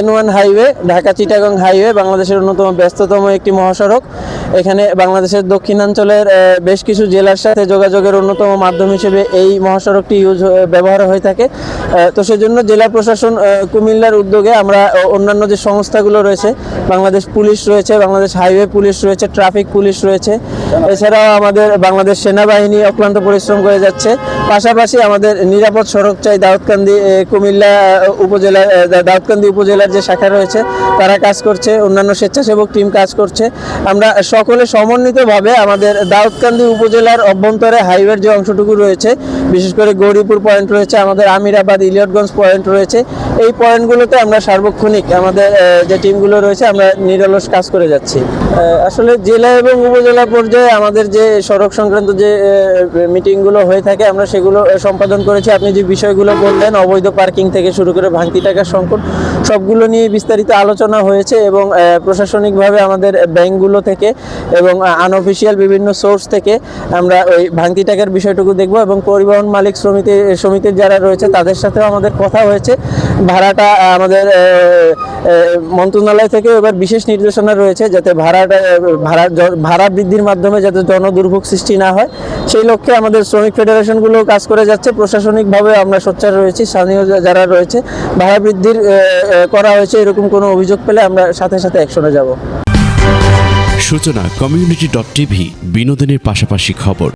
N1 highway Dhaka Chittagong highway বাংলাদেশের অন্যতম ব্যস্ততম একটি মহাসড়ক। এখানে বাংলাদেশের দক্ষিণাঞ্চলের বেশ কিছু জেলার সাথে যোগাযোগের অন্যতম মাধ্যম হিসেবে এই মহাসড়কটি ব্যবহার হয়ে থাকে। তো সেজন্য জেলা প্রশাসন কুমিল্লার উদ্যোগে আমরা অন্যান্য যে সংস্থাগুলো রয়েছে, বাংলাদেশ পুলিশ রয়েছে, বাংলাদেশ হাইওয়ে পুলিশ রয়েছে, ট্রাফিক পুলিশ রয়েছে, এছাড়াও আমাদের বাংলাদেশ সেনাবাহিনী অক্লান্ত পরিশ্রম করে যাচ্ছে। পাশাপাশি আমাদের নিরাপদ সড়ক চাই দাউদকান্দি কুমিল্লা উপজেলার দাউদকান্দি উপজেলার যে শাখা রয়েছে তারা কাজ করছে, অন্যান্য স্বেচ্ছাসেবক টিম কাজ করছে। আমরা সকলে সমন্বিতভাবে আমাদের দাউদকান্দি উপজেলার অভ্যন্তরে হাইওয়ের যে অংশটুকু রয়েছে, বিশেষ করে গৌরীপুর পয়েন্ট রয়েছে, আমাদের আমিরাবাদ ইলিয়টগঞ্জ পয়েন্ট রয়েছে, এই পয়েন্টগুলোতে আমরা সার্বক্ষণিক আমাদের যে টিমগুলো রয়েছে আমরা নিরলস কাজ করে যাচ্ছি। আসলে জেলা এবং উপজেলা পর্যায়ে আমাদের যে সড়ক সংক্রান্ত যে মিটিংগুলো হয়ে থাকে আমরা সেগুলো সম্পাদন করেছি। আপনি যে বিষয়গুলো বললেন, অবৈধ পার্কিং থেকে শুরু করে ভাঙতি টাকার সংকট, সবগুলো নিয়ে বিস্তারিত আলোচনা হয়েছে এবং প্রশাসনিকভাবে আমাদের ব্যাংকগুলো থেকে এবং আনঅফিসিয়াল বিভিন্ন সোর্স থেকে আমরা ওই ভাঙতি টাকার বিষয়টুকু দেখব এবং পরিবহন মালিক সমিতির যারা রয়েছে তাদের সাথেও আমাদের কথা হয়েছে। ভাড়াটা আমাদের মন্ত্রণালয় থেকে এবার বিশেষ নির্দেশনা রয়েছে যাতে ভাড়া বৃদ্ধির মাধ্যমে যাতে জনদুর্ভোগ সৃষ্টি না হয়, সেই লক্ষ্যে আমাদের শ্রমিক ফেডারেশনগুলো কাজ করে যাচ্ছে। প্রশাসনিকভাবে আমরা সোচ্চার রয়েছি, স্থানীয় যারা রয়েছে ভাড়া বৃদ্ধির করা হয়েছে এরকম কোনো অভিযোগ পেলে আমরা সাথে সাথে অ্যাকশনে যাব। সূচনা community.tv, বিনোদনের পাশাপাশি খবর।